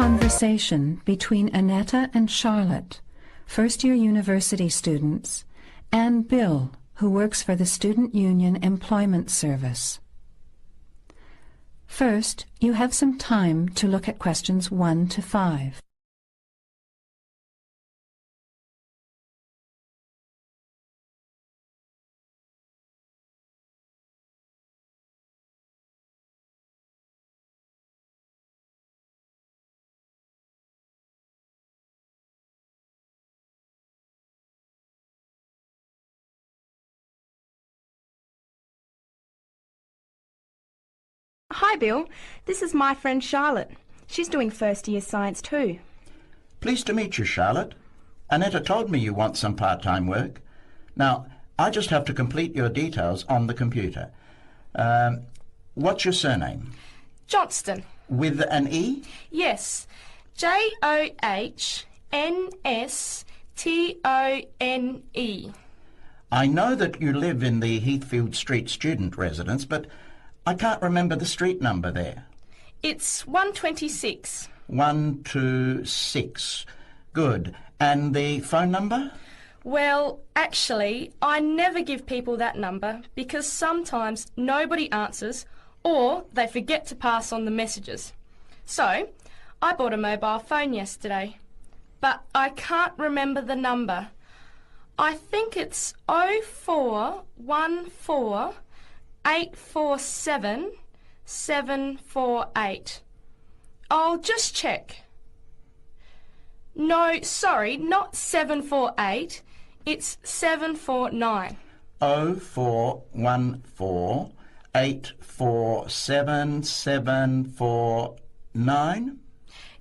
conversation between Annetta and Charlotte, first-year university students, and Bill, who works for the Student Union Employment Service. First, you have some time to look at questions 1 to 5. Hi Bill, this is my friend Charlotte. She's doing first year science too. Pleased to meet you, Charlotte. Annetta told me you want some part-time work. Now, I just have to complete your details on the computer. What's your surname? Johnston. With an E? Yes, Johnstone. I know that you live in the Heathfield Street student residence, but I can't remember the street number there. It's 126. 126. Good. And the phone number? Well, actually, I never give people that number because sometimes nobody answers or they forget to pass on the messages. So, I bought a mobile phone yesterday, but I can't remember the number. I think it's 0414 847 748. I'll just check. No, sorry, not 748. It's 749. 0414 847 749?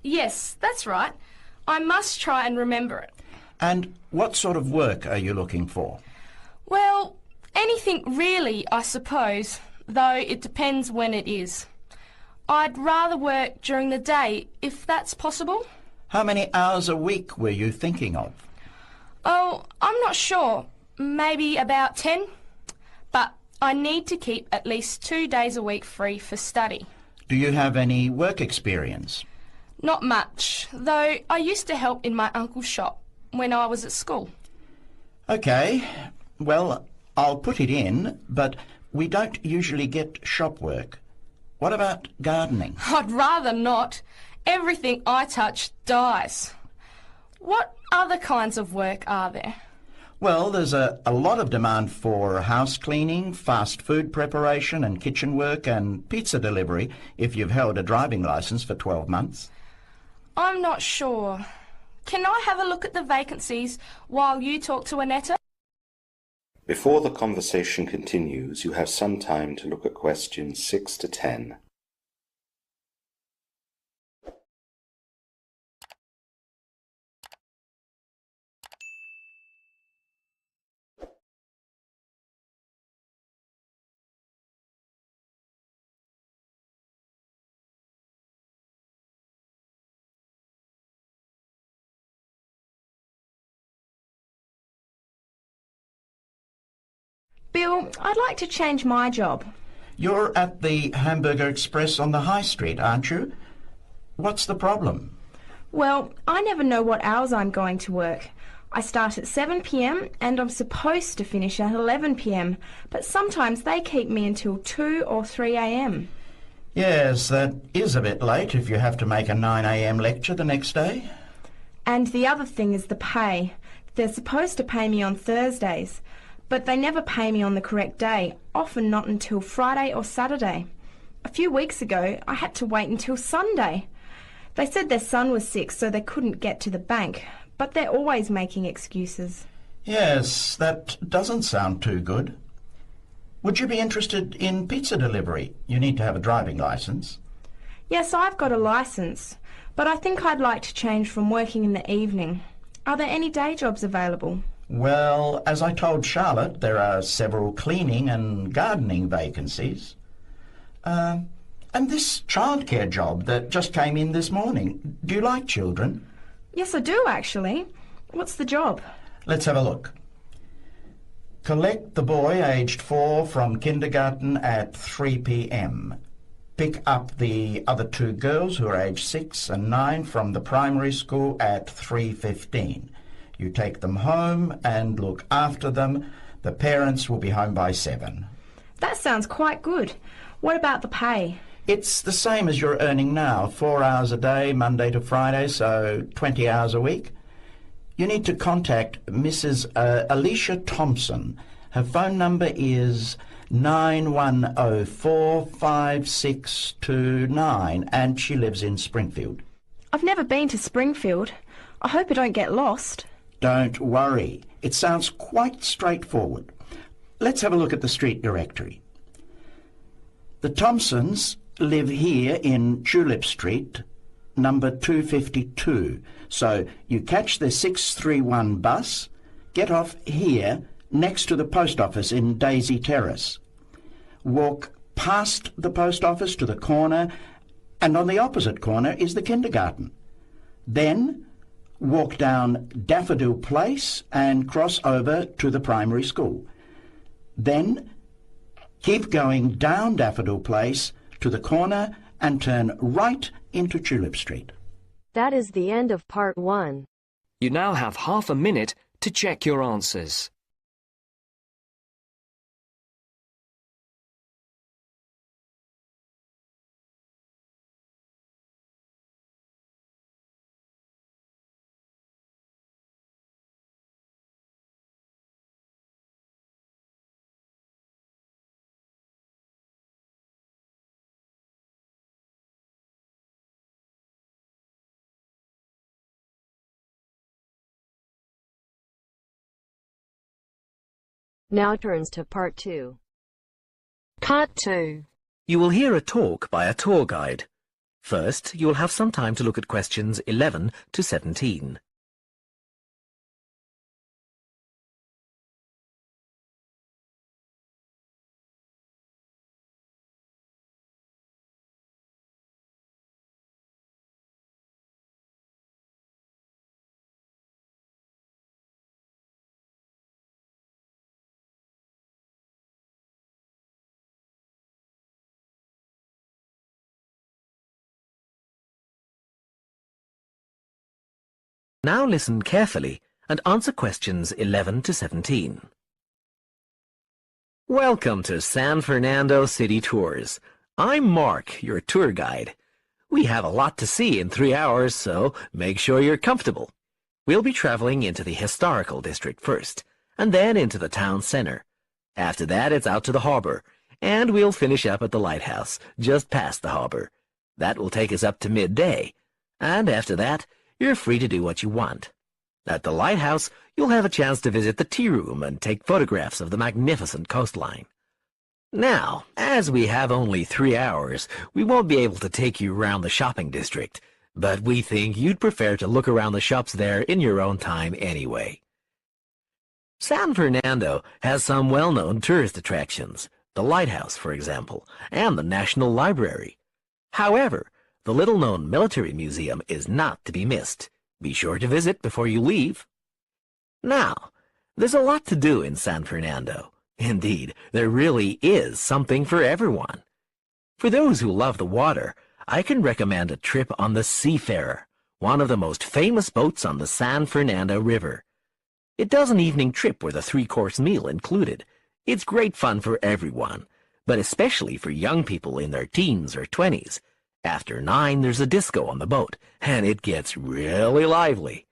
Yes, that's right. I must try and remember it. And what sort of work are you looking for? Well, anything really, I suppose, though it depends when it is. I'd rather work during the day, if that's possible. How many hours a week were you thinking of? Oh, I'm not sure. Maybe about 10. But I need to keep at least 2 days a week free for study. Do you have any work experience? Not much, though I used to help in my uncle's shop when I was at school. OK. Well, I'll put it in, but we don't usually get shop work. What about gardening? I'd rather not. Everything I touch dies. What other kinds of work are there? Well, there's a lot of demand for house cleaning, fast food preparation and kitchen work and pizza delivery if you've held a driving licence for 12 months. I'm not sure. Can I have a look at the vacancies while you talk to Annetta? Before the conversation continues, you have some time to look at questions 6 to 10. Bill, I'd like to change my job. You're at the Hamburger Express on the High Street, aren't you? What's the problem? Well, I never know what hours I'm going to work. I start at 7 p.m. and I'm supposed to finish at 11 p.m, but sometimes they keep me until 2 or 3 a.m. Yes, that is a bit late if you have to make a 9 a.m. lecture the next day. And the other thing is the pay. They're supposed to pay me on Thursdays, but they never pay me on the correct day, often not until Friday or Saturday. A few weeks ago, I had to wait until Sunday. They said their son was sick, so they couldn't get to the bank, but they're always making excuses. Yes, that doesn't sound too good. Would you be interested in pizza delivery? You need to have a driving licence. Yes, I've got a licence, but I think I'd like to change from working in the evening. Are there any day jobs available? Well, as I told Charlotte, there are several cleaning and gardening vacancies. And this childcare job that just came in this morning. Do you like children? Yes, I do, actually. What's the job? Let's have a look. Collect the boy aged 4 from kindergarten at 3 p.m. pick up the other two girls who are aged 6 and 9 from the primary school at 3:15. You take them home and look after them. The parents will be home by 7. That sounds quite good. What about the pay? It's the same as you're earning now, 4 hours a day, Monday to Friday, so 20 hours a week. You need to contact Mrs. Alicia Thompson. Her phone number is 91045629, and she lives in Springfield. I've never been to Springfield. I hope I don't get lost. Don't worry. It sounds quite straightforward. Let's have a look at the street directory. The Thompsons live here in Tulip Street, number 252. So you catch the 631 bus, get off here next to the post office in Daisy Terrace. Walk past the post office to the corner, and on the opposite corner is the kindergarten. Then walk down Daffodil Place and cross over to the primary school. Then keep going down Daffodil Place to the corner and turn right into Tulip Street. That is the end of part 1. You now have half a minute to check your answers. Now turns to part 2. Part 2. You will hear a talk by a tour guide. First, you will have some time to look at questions 11 to 17. Now listen carefully and answer questions 11 to 17. Welcome to San Fernando City Tours. I'm Mark, your tour guide. We have a lot to see in 3 hours, so make sure you're comfortable. We'll be traveling into the historical district first, and then into the town center. After that, it's out to the harbor, and we'll finish up at the lighthouse, just past the harbor. That will take us up to midday, and after that, you're free to do what you want. At the lighthouse, you'll have a chance to visit the tea room and take photographs of the magnificent coastline. Now, as we have only 3 hours, we won't be able to take you around the shopping district, but we think you'd prefer to look around the shops there in your own time anyway. San Fernando has some well-known tourist attractions, the lighthouse, for example, and the National Library. However, the little-known military museum is not to be missed. Be sure to visit before you leave. Now, there's a lot to do in San Fernando. Indeed, there really is something for everyone. For those who love the water, I can recommend a trip on the Seafarer, one of the most famous boats on the San Fernando River. It does an evening trip with a 3-course meal included. It's great fun for everyone, but especially for young people in their teens or 20s. After 9, there's a disco on the boat, and it gets really lively.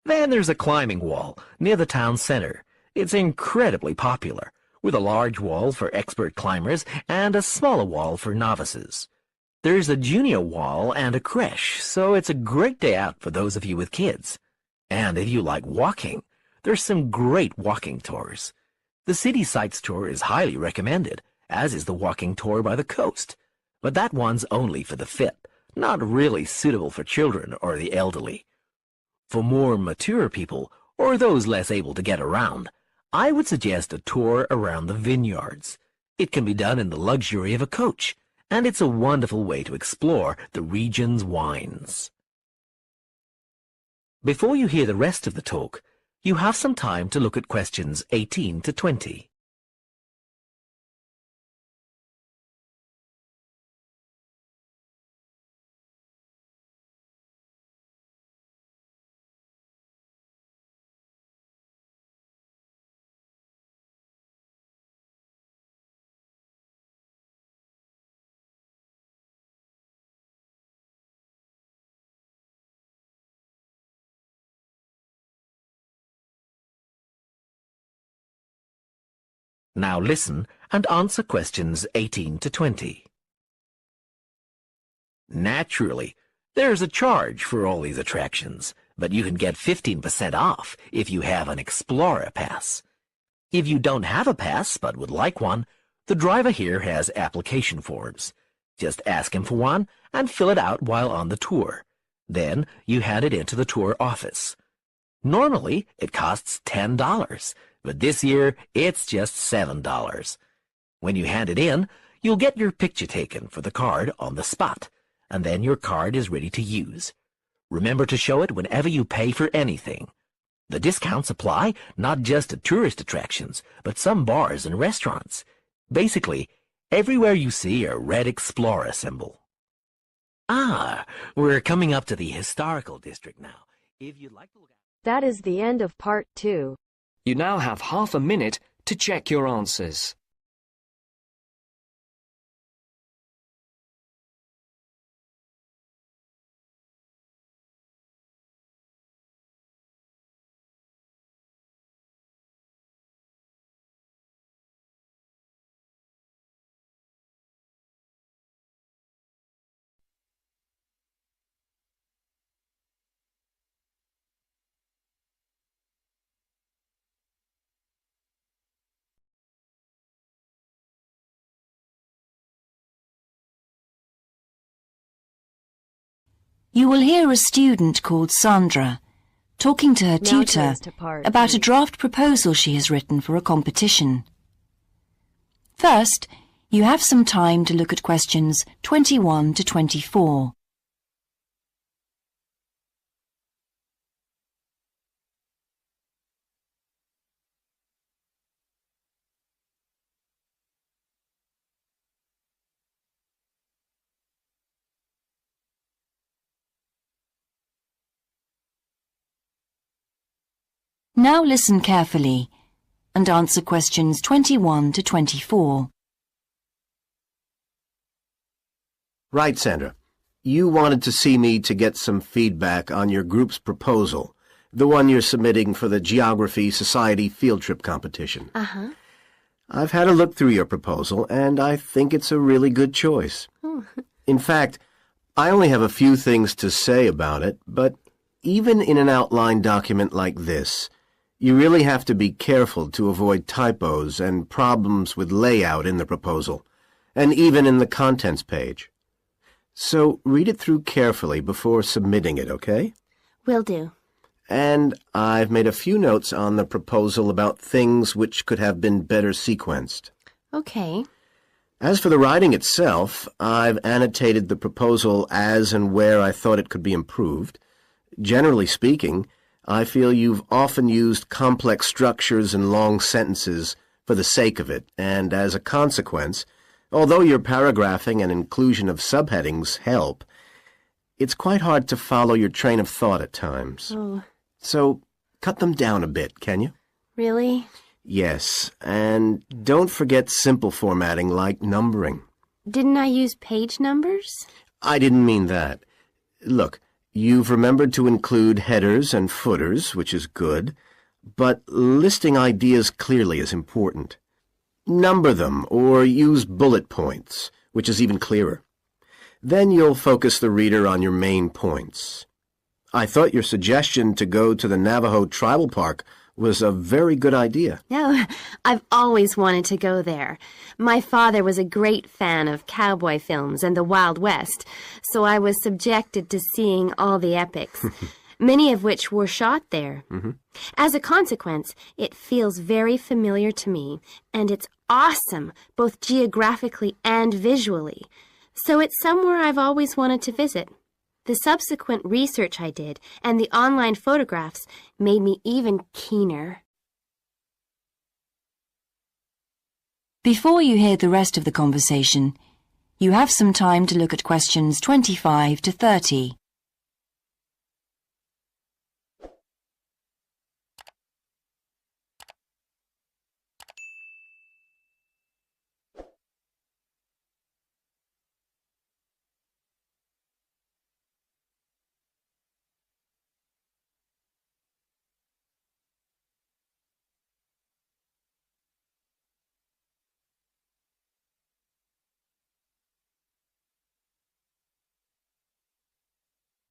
Then there's a climbing wall near the town center. It's incredibly popular, with a large wall for expert climbers and a smaller wall for novices. There's a junior wall and a creche, so it's a great day out for those of you with kids. And if you like walking, there's some great walking tours. The City Sights tour is highly recommended, as is the walking tour by the coast. But that one's only for the fit, not really suitable for children or the elderly. For more mature people, or those less able to get around, I would suggest a tour around the vineyards. It can be done in the luxury of a coach, and it's a wonderful way to explore the region's wines. Before you hear the rest of the talk, you have some time to look at questions 18 to 20. Now listen and answer questions 18 to 20. Naturally, there's a charge for all these attractions, but you can get 15% off if you have an Explorer pass. If you don't have a pass but would like one, the driver here has application forms. Just ask him for one and fill it out while on the tour. Then you hand it into the tour office. Normally, it costs $10, but this year it's just $7. When you hand it in, you'll get your picture taken for the card on the spot, and then your card is ready to use. Remember to show it whenever you pay for anything. The discounts apply not just to tourist attractions, but some bars and restaurants. Basically, everywhere you see a red Explorer symbol. Ah, we're coming up to the historical district now. If you'd like to look at... That is the end of part 2. You now have half a minute to check your answers. You will hear a student called Sandra talking to her Now tutor turns to part about a 3. draft proposal she has written for a competition. First, you have some time to look at questions 21 to 24. Now listen carefully and answer questions 21 to 24. Right, Sandra. You wanted to see me to get some feedback on your group's proposal, the one you're submitting for the Geography Society field trip competition. Uh-huh. I've had a look through your proposal, and I think it's a really good choice. Oh. In fact, I only have a few things to say about it, but even in an outline document like this, you really have to be careful to avoid typos and problems with layout in the proposal, and even in the contents page. So read it through carefully before submitting it, okay? Will do. And I've made a few notes on the proposal about things which could have been better sequenced. Okay. As for the writing itself, I've annotated the proposal as and where I thought it could be improved. Generally speaking, I feel you've often used complex structures and long sentences for the sake of it, and as a consequence, although your paragraphing and inclusion of subheadings help, it's quite hard to follow your train of thought at times. Oh. So, cut them down a bit, can you? Really? Yes, and don't forget simple formatting like numbering. Didn't I use page numbers? I didn't mean that. Look, you've remembered to include headers and footers, which is good, but listing ideas clearly is important. Number them, or use bullet points, which is even clearer. Then you'll focus the reader on your main points. I thought your suggestion to go to the Navajo Tribal Park was a very good idea. No, I've always wanted to go there. My father was a great fan of cowboy films and the Wild West, so I was subjected to seeing all the epics, many of which were shot there. Mm-hmm. As a consequence, it feels very familiar to me, and it's awesome, both geographically and visually. So it's somewhere I've always wanted to visit. The subsequent research I did and the online photographs made me even keener. Before you hear the rest of the conversation, you have some time to look at questions 25 to 30.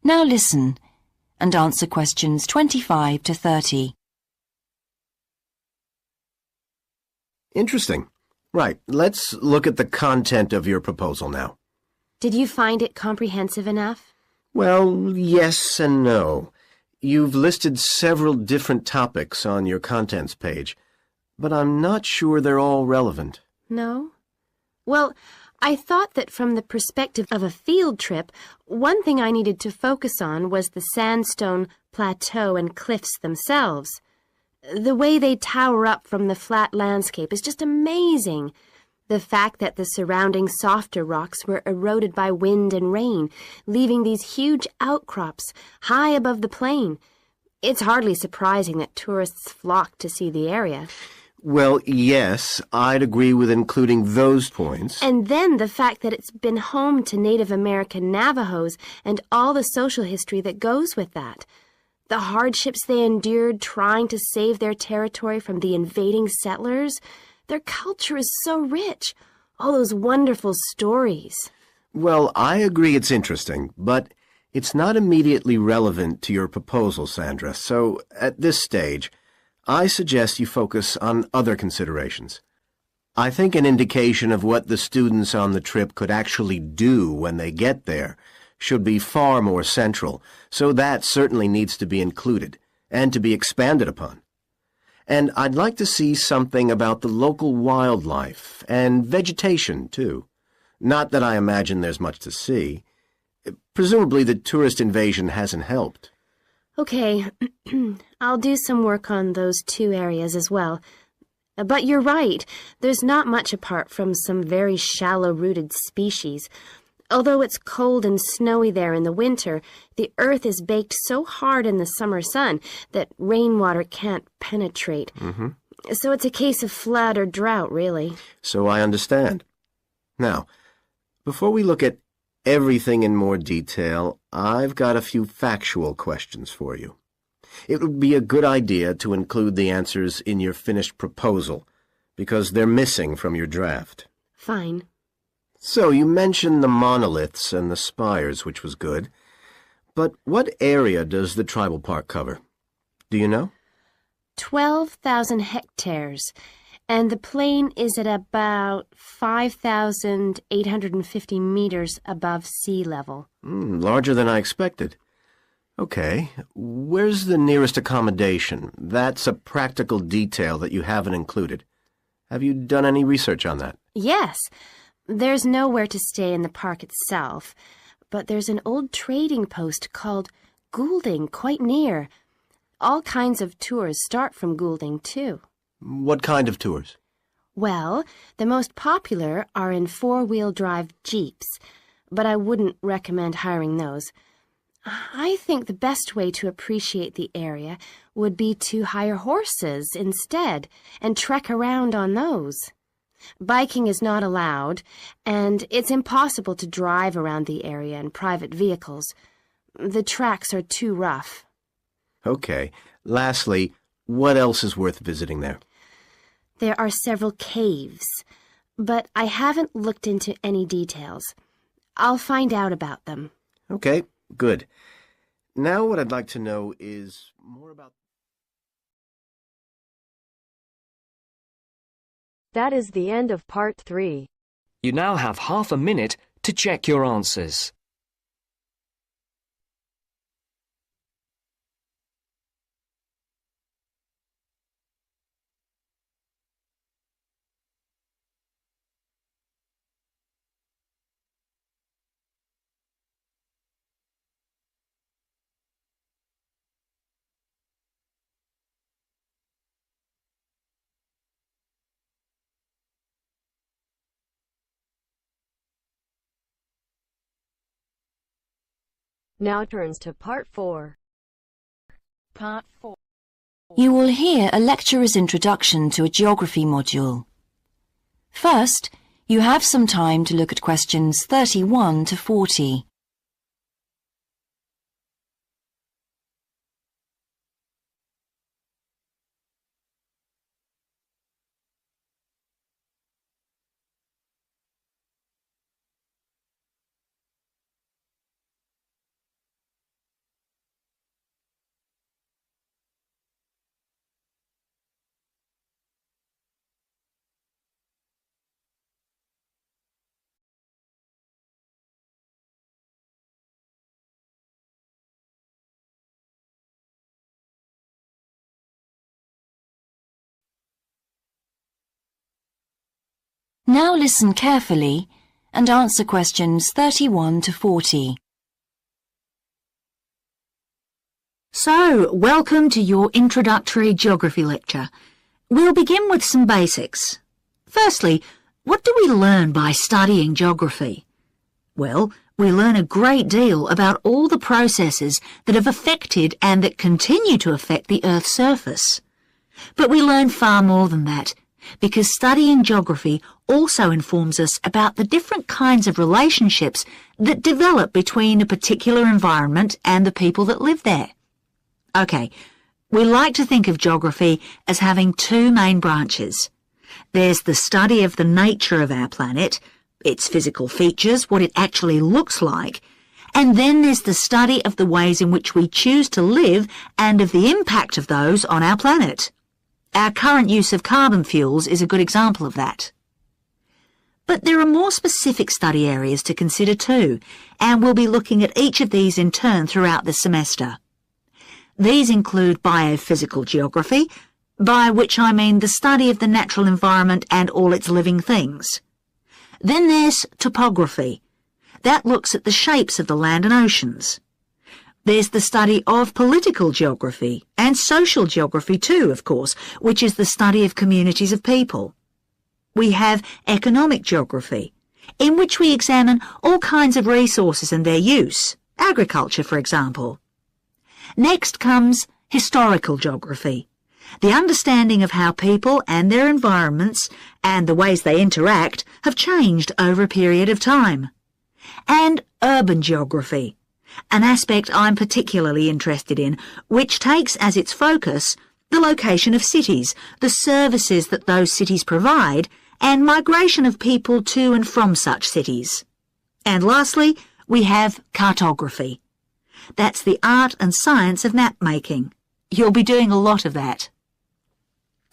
Now listen and answer questions 25 to 30. Interesting. Right, let's look at the content of your proposal now. Did you find it comprehensive enough? Well, yes and no. You've listed several different topics on your contents page, but I'm not sure they're all relevant. No? Well, I thought that from the perspective of a field trip, one thing I needed to focus on was the sandstone plateau and cliffs themselves. The way they tower up from the flat landscape is just amazing. The fact that the surrounding softer rocks were eroded by wind and rain, leaving these huge outcrops high above the plain. It's hardly surprising that tourists flock to see the area. Well, yes, I'd agree with including those points. And then the fact that it's been home to Native American Navajos and all the social history that goes with that. The hardships they endured trying to save their territory from the invading settlers. Their culture is so rich. All those wonderful stories. Well, I agree it's interesting, but it's not immediately relevant to your proposal, Sandra. So, at this stage, I suggest you focus on other considerations. I think an indication of what the students on the trip could actually do when they get there should be far more central, so that certainly needs to be included and to be expanded upon. And I'd like to see something about the local wildlife and vegetation, too. Not that I imagine there's much to see. Presumably the tourist invasion hasn't helped. Okay, I'll do some work on those two areas as well. But you're right, there's not much apart from some very shallow-rooted species. Although it's cold and snowy there in the winter, the earth is baked so hard in the summer sun that rainwater can't penetrate. So it's a case of flood or drought, really. So I understand. Now, before we look at everything in more detail, I've got a few factual questions for you. It would be a good idea to include the answers in your finished proposal, because they're missing from your draft. Fine. So you mentioned the monoliths and the spires, which was good. But what area does the tribal park cover? Do you know? 12,000 hectares, and the plain is at about 5,850 meters above sea level. Larger than I expected. Okay, where's the nearest accommodation? That's a practical detail that you haven't included. Have you done any research on that? Yes. There's nowhere to stay in the park itself, but there's an old trading post called Goulding quite near. All kinds of tours start from Goulding, too. What kind of tours? Well, the most popular are in four-wheel drive Jeeps, but I wouldn't recommend hiring those. I think the best way to appreciate the area would be to hire horses instead and trek around on those. Biking is not allowed, and it's impossible to drive around the area in private vehicles. The tracks are too rough. Okay. Lastly, what else is worth visiting there? There are several caves, but I haven't looked into any details. I'll find out about them. Okay, good. Now what I'd like to know is more about... That is the end of part 3. You now have half a minute to check your answers. Now turns to part 4. Part 4. You will hear a lecturer's introduction to a geography module. First, you have some time to look at questions 31 to 40. Now listen carefully and answer questions 31 to 40. So, welcome to your introductory geography lecture. We'll begin with some basics. Firstly, what do we learn by studying geography? Well, we learn a great deal about all the processes that have affected and that continue to affect the Earth's surface. But we learn far more than that, because studying geography also informs us about the different kinds of relationships that develop between a particular environment and the people that live there. Okay, we like to think of geography as having two main branches. There's the study of the nature of our planet, its physical features, what it actually looks like, and then there's the study of the ways in which we choose to live and of the impact of those on our planet. Our current use of carbon fuels is a good example of that. But there are more specific study areas to consider too, and we'll be looking at each of these in turn throughout the semester. These include biophysical geography, by which I mean the study of the natural environment and all its living things. Then there's topography. That looks at the shapes of the land and oceans. There's the study of political geography, and social geography too, of course, which is the study of communities of people. We have economic geography, in which we examine all kinds of resources and their use, agriculture, for example. Next comes historical geography, the understanding of how people and their environments and the ways they interact have changed over a period of time. And urban geography, an aspect I'm particularly interested in, which takes as its focus the location of cities, the services that those cities provide, and migration of people to and from such cities. And lastly, we have cartography. That's the art and science of map making. You'll be doing a lot of that.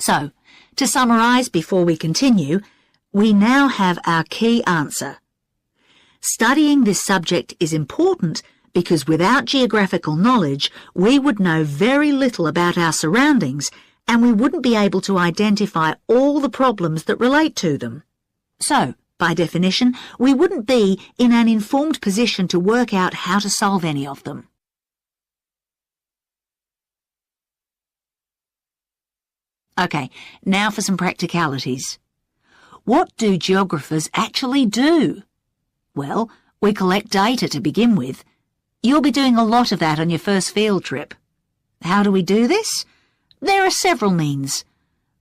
So, to summarise before we continue, we now have our key answer. Studying this subject is important because without geographical knowledge, we would know very little about our surroundings and we wouldn't be able to identify all the problems that relate to them. So, by definition, we wouldn't be in an informed position to work out how to solve any of them. Okay, now for some practicalities. What do geographers actually do? Well, we collect data to begin with. You'll be doing a lot of that on your first field trip. How do we do this? There are several means.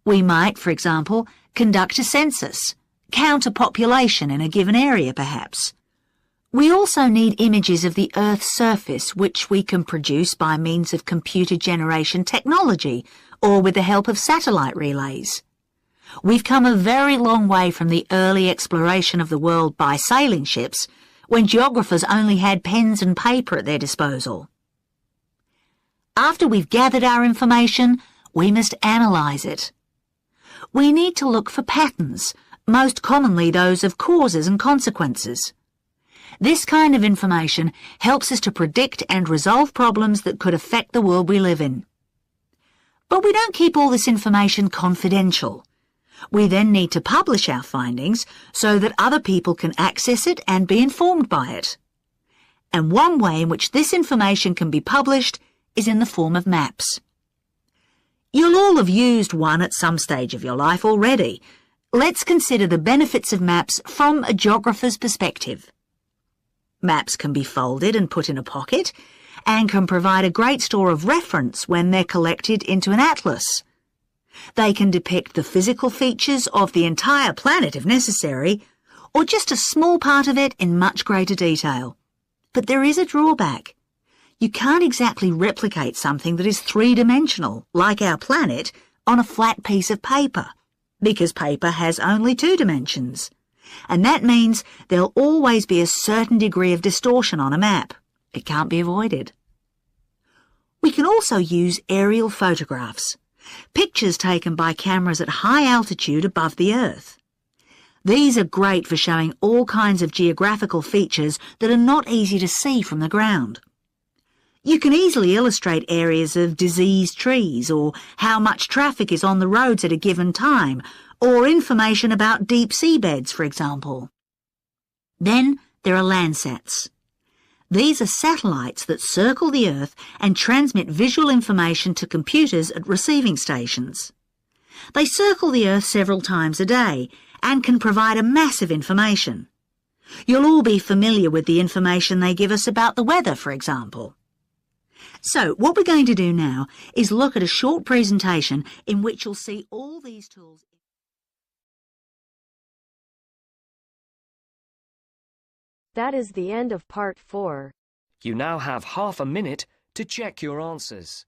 We might, for example, conduct a census, count a population in a given area perhaps. We also need images of the Earth's surface which we can produce by means of computer generation technology or with the help of satellite relays. We've come a very long way from the early exploration of the world by sailing ships when geographers only had pens and paper at their disposal. After we've gathered our information, we must analyse it. We need to look for patterns, most commonly those of causes and consequences. This kind of information helps us to predict and resolve problems that could affect the world we live in. But we don't keep all this information confidential. We then need to publish our findings so that other people can access it and be informed by it. And one way in which this information can be published is in the form of maps. You'll all have used one at some stage of your life already. Let's consider the benefits of maps from a geographer's perspective. Maps can be folded and put in a pocket and can provide a great store of reference when they're collected into an atlas. They can depict the physical features of the entire planet if necessary, or just a small part of it in much greater detail. But there is a drawback. You can't exactly replicate something that is three-dimensional, like our planet, on a flat piece of paper, because paper has only 2 dimensions. And that means there'll always be a certain degree of distortion on a map. It can't be avoided. We can also use aerial photographs, pictures taken by cameras at high altitude above the Earth. These are great for showing all kinds of geographical features that are not easy to see from the ground. You can easily illustrate areas of diseased trees or how much traffic is on the roads at a given time, or information about deep sea beds, for example. Then there are Landsats. These are satellites that circle the Earth and transmit visual information to computers at receiving stations. They circle the Earth several times a day and can provide a massive information. You'll all be familiar with the information they give us about the weather, for example. So, what we're going to do now is look at a short presentation in which you'll see all these tools. That is the end of part 4. You now have half a minute to check your answers.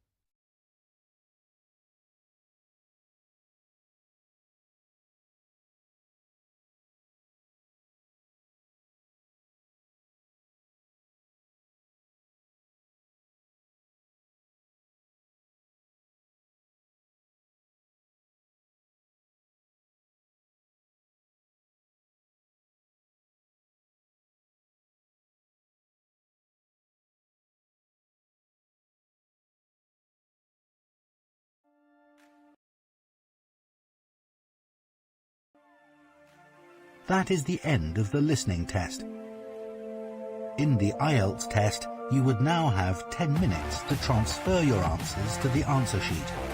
That is the end of the listening test. In the Ielts test, you would now have 10 minutes to transfer your answers to the answer sheet.